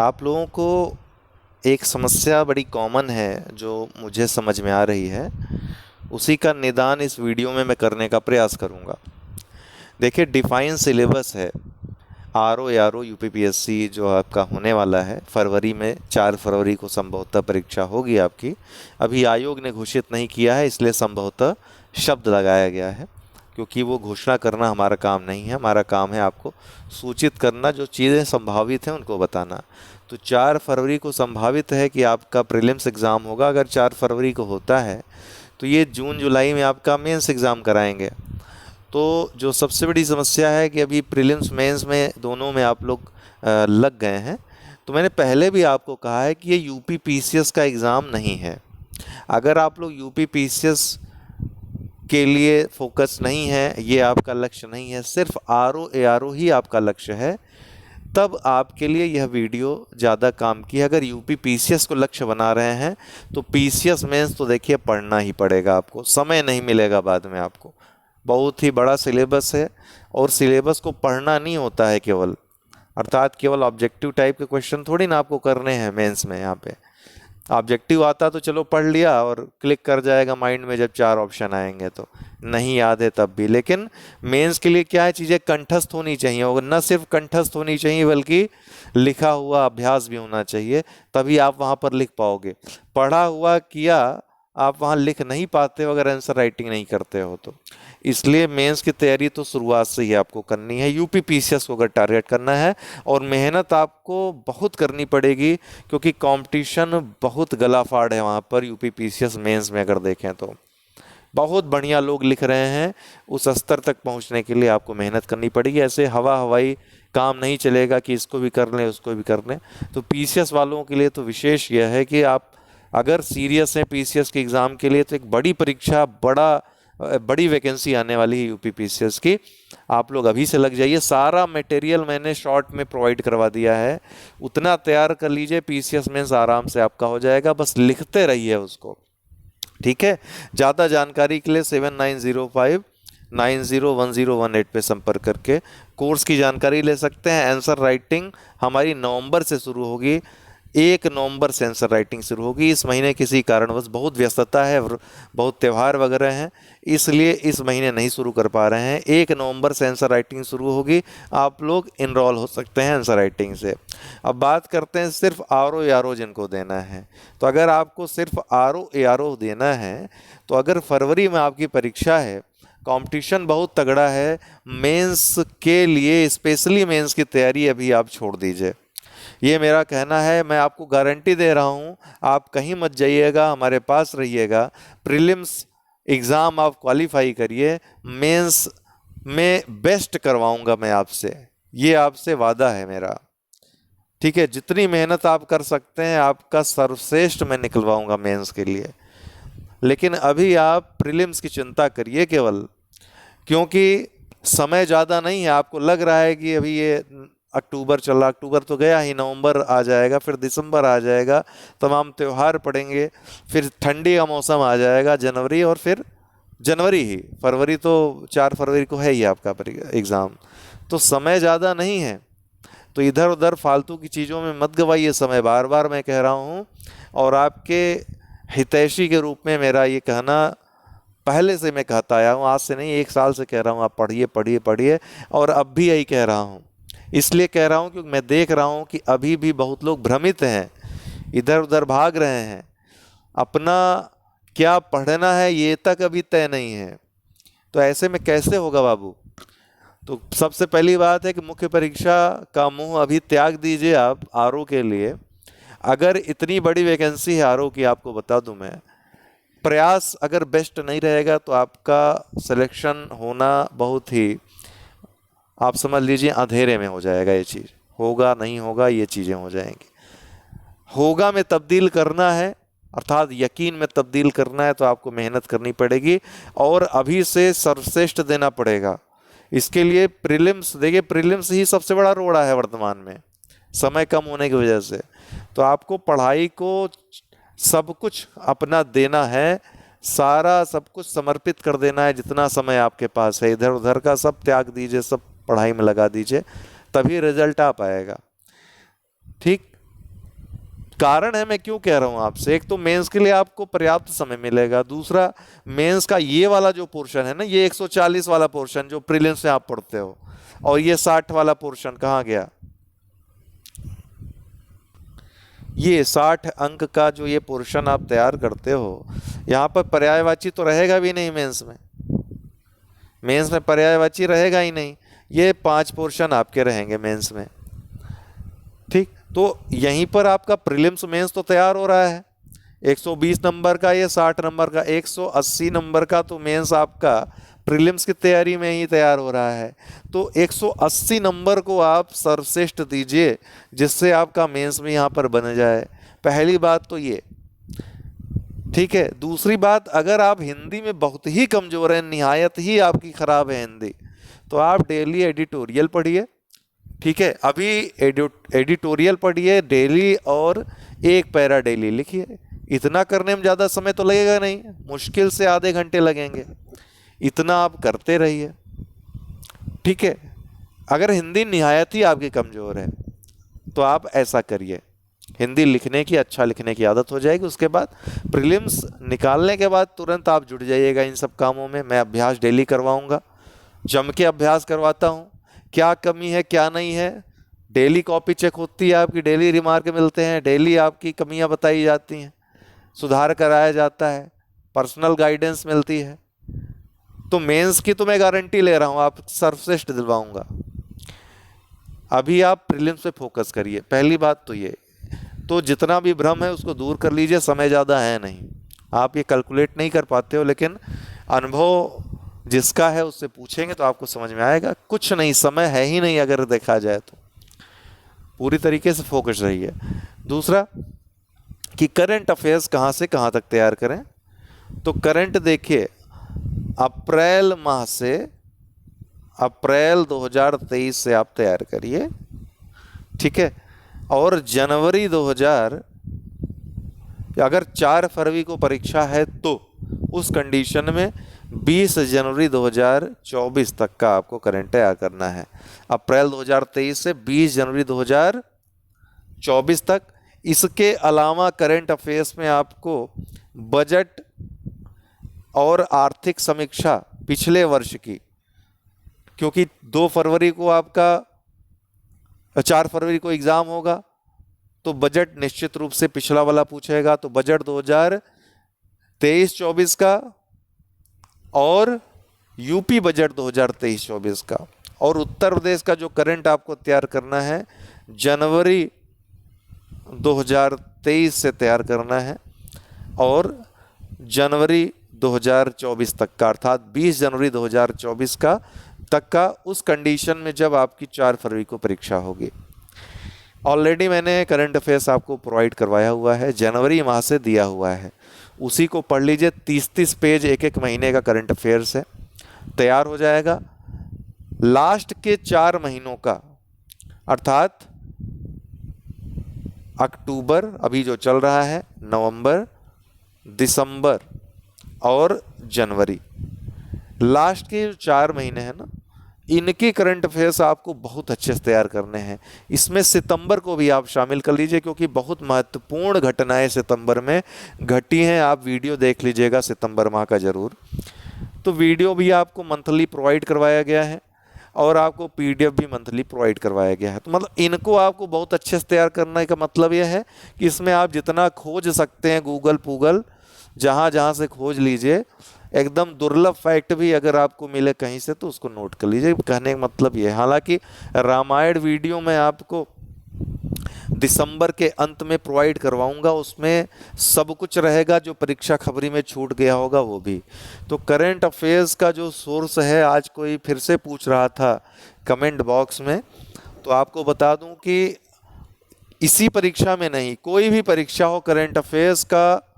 आप लोगों को एक समस्या बड़ी कॉमन है जो मुझे समझ में आ रही है, उसी का निदान इस वीडियो में मैं करने का प्रयास करूंगा। देखिए, डिफाइन सिलेबस है। R O R O UPPSC जो आपका होने वाला है फरवरी में, 4 फरवरी को संभवतः परीक्षा होगी आपकी। अभी आयोग ने घोषित नहीं किया है, इसलिए संभवतः शब्द लगाया गया है, क्योंकि वो घोषणा करना हमारा काम नहीं है। हमारा काम है आपको सूचित करना, जो चीज़ें संभावित हैं उनको बताना। तो 4 फरवरी को संभावित है कि आपका प्रीलिम्स एग्ज़ाम होगा। अगर 4 फरवरी को होता है तो ये जून जुलाई में आपका मेंस एग्ज़ाम कराएंगे। तो जो सबसे बड़ी समस्या है कि अभी प्रीलिम्स मेंस में दोनों में आप लोग लग गए हैं। तो मैंने पहले भी आपको कहा है कि ये यूपी पीसीएस का एग्ज़ाम नहीं है। अगर आप लोग यूपी पीसीएस के लिए फोकस नहीं है, ये आपका लक्ष्य नहीं है, सिर्फ R O A R O ही आपका लक्ष्य है, तब आपके लिए यह वीडियो ज़्यादा काम की है। अगर यूपी पीसीएस को लक्ष्य बना रहे हैं तो पीसीएस मेंस तो देखिए पढ़ना ही पड़ेगा, आपको समय नहीं मिलेगा बाद में। आपको बहुत ही बड़ा सिलेबस है, और सिलेबस को पढ़ना नहीं होता है केवल, अर्थात केवल ऑब्जेक्टिव टाइप के क्वेश्चन थोड़ी ना आपको करने हैं मेंस में। यहाँ पे ऑब्जेक्टिव आता तो चलो पढ़ लिया और क्लिक कर जाएगा माइंड में जब 4 ऑप्शन आएंगे तो, नहीं याद है तब भी। लेकिन मेंस के लिए क्या है, चीज़ें कंठस्थ होनी चाहिए, और न सिर्फ कंठस्थ होनी चाहिए बल्कि लिखा हुआ अभ्यास भी होना चाहिए, तभी आप वहाँ पर लिख पाओगे। पढ़ा हुआ किया आप वहाँ लिख नहीं पाते हो अगर आंसर राइटिंग नहीं करते हो तो। इसलिए मेंस की तैयारी तो शुरुआत से ही आपको करनी है, यूपी पीसीएस को अगर टारगेट करना है। और मेहनत आपको बहुत करनी पड़ेगी, क्योंकि कंपटीशन बहुत गलाफाड़ है वहाँ पर यूपी पीसीएस मेंस में। अगर देखें तो बहुत बढ़िया लोग लिख रहे हैं। उस स्तर तक पहुँचने के लिए आपको मेहनत करनी पड़ेगी। ऐसे हवा हवाई काम नहीं चलेगा कि इसको भी कर लें उसको भी कर लें। तो पीसीएस वालों के लिए तो विशेष यह है कि आप अगर सीरियस हैं पीसीएस के एग्ज़ाम के लिए, तो एक बड़ी परीक्षा, बड़ी वैकेंसी आने वाली है यूपी पीसीएस की। आप लोग अभी से लग जाइए। सारा मटेरियल मैंने शॉर्ट में प्रोवाइड करवा दिया है, उतना तैयार कर लीजिए, पीसीएस मेंस आराम से आपका हो जाएगा। बस लिखते रहिए उसको, ठीक है। ज़्यादा जानकारी के लिए 7905901018 पे संपर्क करके कोर्स की जानकारी ले सकते हैं। आंसर राइटिंग हमारी नवंबर से शुरू होगी, 1 नवंबर से आंसर राइटिंग शुरू होगी। इस महीने किसी कारणवश बहुत व्यस्तता है, बहुत त्यौहार वगैरह हैं, इसलिए इस महीने नहीं शुरू कर पा रहे हैं। 1 नवंबर से आंसर राइटिंग शुरू होगी, आप लोग इनरोल हो सकते हैं आंसर राइटिंग से। अब बात करते हैं सिर्फ आर ओ आर ओ जिनको देना है। तो अगर आपको सिर्फ आर ओ देना है, तो अगर फरवरी में आपकी परीक्षा है, कंपटीशन बहुत तगड़ा है, मेंस के लिए स्पेशली मेंस की तैयारी अभी आप छोड़ दीजिए, ये मेरा कहना है। मैं आपको गारंटी दे रहा हूँ, आप कहीं मत जाइएगा, हमारे पास रहिएगा। प्रीलिम्स एग्ज़ाम आप क्वालिफाई करिए, मेंस में बेस्ट करवाऊँगा मैं आपसे, ये आपसे वादा है मेरा, ठीक है। जितनी मेहनत आप कर सकते हैं, आपका सर्वश्रेष्ठ मैं निकलवाऊँगा मेंस के लिए। लेकिन अभी आप प्रीलिम्स की चिंता करिए केवल, क्योंकि समय ज़्यादा नहीं है। आपको लग रहा है कि अभी ये अक्टूबर चल रहा, अक्टूबर तो गया ही, नवंबर आ जाएगा, फिर दिसंबर आ जाएगा, तमाम त्यौहार पड़ेंगे, फिर ठंडी का मौसम आ जाएगा, जनवरी, और फिर जनवरी ही, फरवरी तो 4 फरवरी को है ही आपका एग्ज़ाम। तो समय ज़्यादा नहीं है, तो इधर उधर फालतू की चीज़ों में मत गवाइए समय, बार बार मैं कह रहा हूँ। और आपके हितैषी के रूप में मेरा ये कहना पहले से मैं कहता आया हूँ, आज से नहीं, 1 साल से कह रहा हूँ, आप पढ़िए पढ़िए पढ़िए। और अब भी यही कह रहा हूँ, इसलिए कह रहा हूँ क्योंकि मैं देख रहा हूँ कि अभी भी बहुत लोग भ्रमित हैं, इधर उधर भाग रहे हैं, अपना क्या पढ़ना है ये तक अभी तय नहीं है। तो ऐसे में कैसे होगा बाबू। तो सबसे पहली बात है कि मुख्य परीक्षा का मुंह अभी त्याग दीजिए आप आरओ के लिए। अगर इतनी बड़ी वैकेंसी है आरओ की, आपको बता दूं मैं, प्रयास अगर बेस्ट नहीं रहेगा तो आपका सिलेक्शन होना बहुत ही, आप समझ लीजिए, अंधेरे में हो जाएगा। ये चीज़ होगा नहीं होगा, ये चीज़ें हो जाएंगी। होगा में तब्दील करना है, अर्थात यकीन में तब्दील करना है, तो आपको मेहनत करनी पड़ेगी और अभी से सर्वश्रेष्ठ देना पड़ेगा। इसके लिए प्रीलिम्स, देखिए प्रीलिम्स ही सबसे बड़ा रोड़ा है वर्तमान में, समय कम होने की वजह से। तो आपको पढ़ाई को सब कुछ अपना देना है, सारा सब कुछ समर्पित कर देना है, जितना समय आपके पास है इधर उधर का सब त्याग दीजिए, सब पढ़ाई में लगा दीजिए, तभी रिजल्ट आ पाएगा, ठीक। कारण है, मैं क्यों कह रहा हूं आपसे, एक तो मेंस के लिए आपको पर्याप्त समय मिलेगा, दूसरा मेंस का ये वाला जो पोर्शन है ना, ये 140 वाला पोर्शन जो प्रीलिम्स में आप पढ़ते हो, और ये 60 वाला पोर्शन कहाँ गया, ये 60 अंक का जो ये पोर्शन आप तैयार करते हो, यहाँ पर पर्यायवाची तो रहेगा भी नहीं मेंस में, मेंस में पर्यायवाची रहेगा ही नहीं। ये 5 पोर्शन आपके रहेंगे मेंस में, ठीक। तो यहीं पर आपका प्रीलिम्स मेंस तो तैयार हो रहा है। 120 नंबर का, ये 60 नंबर का, 180 नंबर का तो मेंस आपका प्रीलिम्स की तैयारी में ही तैयार हो रहा है। तो 180 नंबर को आप सर्वश्रेष्ठ दीजिए, जिससे आपका मेंस में यहाँ पर बन जाए। पहली बात तो ये, ठीक है। दूसरी बात, अगर आप हिंदी में बहुत ही कमज़ोर हैं, निहायत ही आपकी ख़राब है हिंदी, तो आप डेली एडिटोरियल पढ़िए, ठीक है। अभी एडिटोरियल पढ़िए डेली, और एक पैरा डेली लिखिए। इतना करने में ज़्यादा समय तो लगेगा नहीं, मुश्किल से आधे घंटे लगेंगे, इतना आप करते रहिए, ठीक है। अगर हिंदी निहायत ही आपकी कमज़ोर है तो आप ऐसा करिए, हिंदी लिखने की, अच्छा लिखने की आदत हो जाएगी। उसके बाद प्रीलिम्स निकालने के बाद तुरंत आप जुट जाइएगा इन सब कामों में। मैं अभ्यास डेली करवाऊंगा, जम के अभ्यास करवाता हूँ। क्या कमी है क्या नहीं है, डेली कॉपी चेक होती है आपकी, डेली रिमार्क मिलते हैं, डेली आपकी कमियां बताई जाती हैं, सुधार कराया जाता है, पर्सनल गाइडेंस मिलती है। तो मेंस की तो मैं गारंटी ले रहा हूँ, आप सर्वश्रेष्ठ दिलवाऊंगा। अभी आप प्रीलिम्स पे फोकस करिए, पहली बात तो ये। तो जितना भी भ्रम है उसको दूर कर लीजिए, समय ज़्यादा है नहीं, आप ये कैलकुलेट नहीं कर पाते हो, लेकिन अनुभव जिसका है उससे पूछेंगे तो आपको समझ में आएगा। कुछ नहीं, समय है ही नहीं अगर देखा जाए तो। पूरी तरीके से फोकस रहिए। दूसरा कि करंट अफेयर्स कहाँ से कहाँ तक तैयार करें, तो करंट देखिए, अप्रैल माह से, अप्रैल 2023 से आप तैयार करिए, ठीक है। और जनवरी 2000, अगर 4 फरवरी को परीक्षा है तो उस कंडीशन में 20 जनवरी 2024 तक का आपको करंट तैयार करना है। अप्रैल 2023 से 20 जनवरी 2024 तक। इसके अलावा करंट अफेयर्स में आपको बजट और आर्थिक समीक्षा पिछले वर्ष की, क्योंकि 2 फरवरी को आपका, 4 फरवरी को एग्ज़ाम होगा, तो बजट निश्चित रूप से पिछला वाला पूछेगा। तो बजट 2023-24 का और यूपी बजट 2023-24 का, और उत्तर प्रदेश का जो करंट आपको तैयार करना है जनवरी 2023 से तैयार करना है, और जनवरी 2024 तक का, अर्थात 20 जनवरी 2024 का तक का, उस कंडीशन में जब आपकी 4 फरवरी को परीक्षा होगी। ऑलरेडी मैंने करंट अफेयर्स आपको प्रोवाइड करवाया हुआ है, जनवरी माह से दिया हुआ है, उसी को पढ़ लीजिए। 30-30 पेज एक एक महीने का करंट अफेयर्स है, तैयार हो जाएगा। लास्ट के 4 महीनों का, अर्थात अक्टूबर अभी जो चल रहा है, नवंबर, दिसंबर और जनवरी, लास्ट के जो 4 महीने हैं ना, इनके करंट अफेयर्स आपको बहुत अच्छे से तैयार करने हैं। इसमें सितंबर को भी आप शामिल कर लीजिए, क्योंकि बहुत महत्वपूर्ण घटनाएं सितंबर में घटी हैं। आप वीडियो देख लीजिएगा सितंबर माह का ज़रूर। तो वीडियो भी आपको मंथली प्रोवाइड करवाया गया है, और आपको पीडीएफ भी मंथली प्रोवाइड करवाया गया है। तो मतलब इनको आपको बहुत अच्छे से तैयार करने का मतलब यह है कि इसमें आप जितना खोज सकते हैं, गूगल जहाँ जहाँ से खोज लीजिए। एकदम दुर्लभ फैक्ट भी अगर आपको मिले कहीं से तो उसको नोट कर लीजिए। कहने का मतलब ये है, हालांकि रामायण वीडियो मैं आपको दिसंबर के अंत में प्रोवाइड करवाऊंगा, उसमें सब कुछ रहेगा, जो परीक्षा खबरी में छूट गया होगा वो भी। तो करंट अफेयर्स का जो सोर्स है, आज कोई फिर से पूछ रहा था कमेंट बॉक्स में, तो आपको बता दूं कि इसी परीक्षा में नहीं, कोई भी परीक्षा हो, करंट अफेयर्स का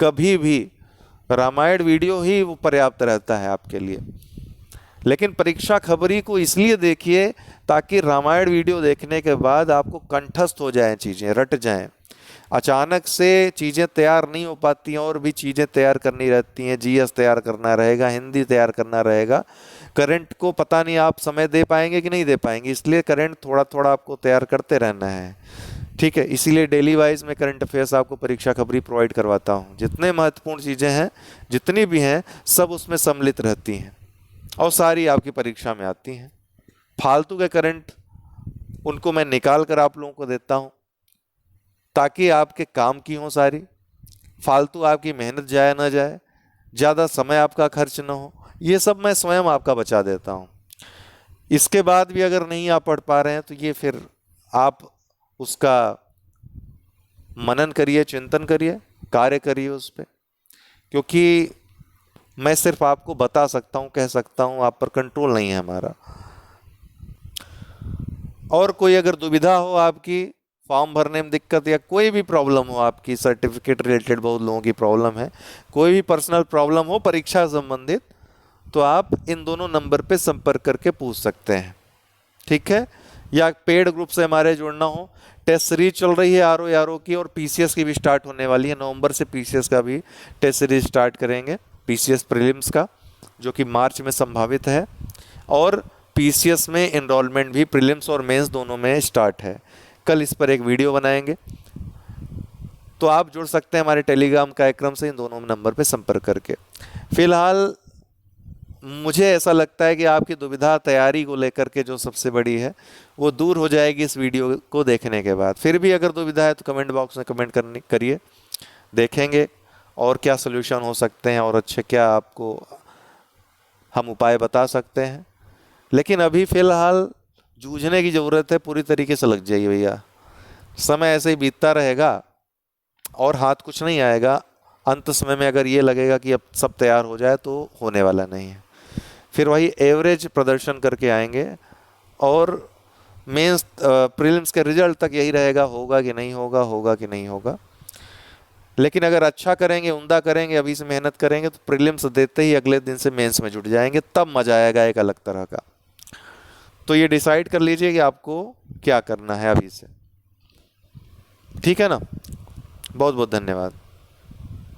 कभी भी रामायण वीडियो ही वो पर्याप्त रहता है आपके लिए। लेकिन परीक्षा खबरी को इसलिए देखिए ताकि रामायण वीडियो देखने के बाद आपको कंठस्थ हो जाएं, चीज़ें रट जाएं। अचानक से चीज़ें तैयार नहीं हो पाती, और भी चीज़ें तैयार करनी रहती हैं। जीएस तैयार करना रहेगा, हिंदी तैयार करना रहेगा। करंट को पता नहीं आप समय दे पाएंगे कि नहीं दे पाएंगे, इसलिए करंट थोड़ा थोड़ा आपको तैयार करते रहना है। ठीक है, इसीलिए डेली वाइज में करंट अफेयर्स आपको परीक्षा खबरी प्रोवाइड करवाता हूँ। जितने महत्वपूर्ण चीज़ें हैं, जितनी भी हैं, सब उसमें सम्मिलित रहती हैं और सारी आपकी परीक्षा में आती हैं। फालतू के करंट उनको मैं निकाल कर आप लोगों को देता हूँ ताकि आपके काम की हो सारी, फालतू आपकी मेहनत जाया ना जाए, ज़्यादा समय आपका खर्च ना हो, ये सब मैं स्वयं आपका बचा देता हूँ। इसके बाद भी अगर नहीं आप पढ़ पा रहे हैं तो ये फिर आप उसका मनन करिए, चिंतन करिए, कार्य करिए उस पर, क्योंकि मैं सिर्फ आपको बता सकता हूँ, कह सकता हूँ, आप पर कंट्रोल नहीं है हमारा। और कोई अगर दुविधा हो आपकी, फॉर्म भरने में दिक्कत या कोई भी प्रॉब्लम हो आपकी, सर्टिफिकेट रिलेटेड बहुत लोगों की प्रॉब्लम है, कोई भी पर्सनल प्रॉब्लम हो परीक्षा संबंधित, तो आप इन दोनों नंबर पे संपर्क करके पूछ सकते हैं। ठीक है, या पेड ग्रुप से हमारे जुड़ना हो, टेस्ट सीरीज चल रही है आर ओ की, और पीसीएस की भी स्टार्ट होने वाली है। नवंबर से पीसीएस का भी टेस्ट सीरीज स्टार्ट करेंगे, पीसीएस प्रीलिम्स का, जो कि मार्च में संभावित है, और पीसीएस में एनरोलमेंट भी प्रीलिम्स और मेंस दोनों में स्टार्ट है। कल इस पर एक वीडियो बनाएंगे, तो आप जुड़ सकते हैं हमारे टेलीग्राम कार्यक्रम से इन दोनों नंबर पर संपर्क करके। फिलहाल मुझे ऐसा लगता है कि आपकी दुविधा तैयारी को लेकर के जो सबसे बड़ी है वो दूर हो जाएगी इस वीडियो को देखने के बाद। फिर भी अगर दुविधा है तो कमेंट बॉक्स में कमेंट करिए, देखेंगे और क्या सलूशन हो सकते हैं और अच्छे क्या आपको हम उपाय बता सकते हैं। लेकिन अभी फ़िलहाल जूझने की ज़रूरत है, पूरी तरीके से लग जाइए भैया। समय ऐसे ही बीतता रहेगा और हाथ कुछ नहीं आएगा। अंत समय में अगर ये लगेगा कि अब सब तैयार हो जाए, तो होने वाला नहीं है। फिर वही एवरेज प्रदर्शन करके आएंगे और मेंस प्रीलिम्स के रिजल्ट तक यही रहेगा, होगा कि नहीं होगा, होगा कि नहीं होगा। लेकिन अगर अच्छा करेंगे, उम्दा करेंगे, अभी से मेहनत करेंगे, तो प्रीलिम्स देते ही अगले दिन से मेंस में जुट जाएंगे, तब मज़ा आएगा एक अलग तरह का। तो ये डिसाइड कर लीजिए कि आपको क्या करना है अभी से। ठीक है ना, बहुत बहुत धन्यवाद।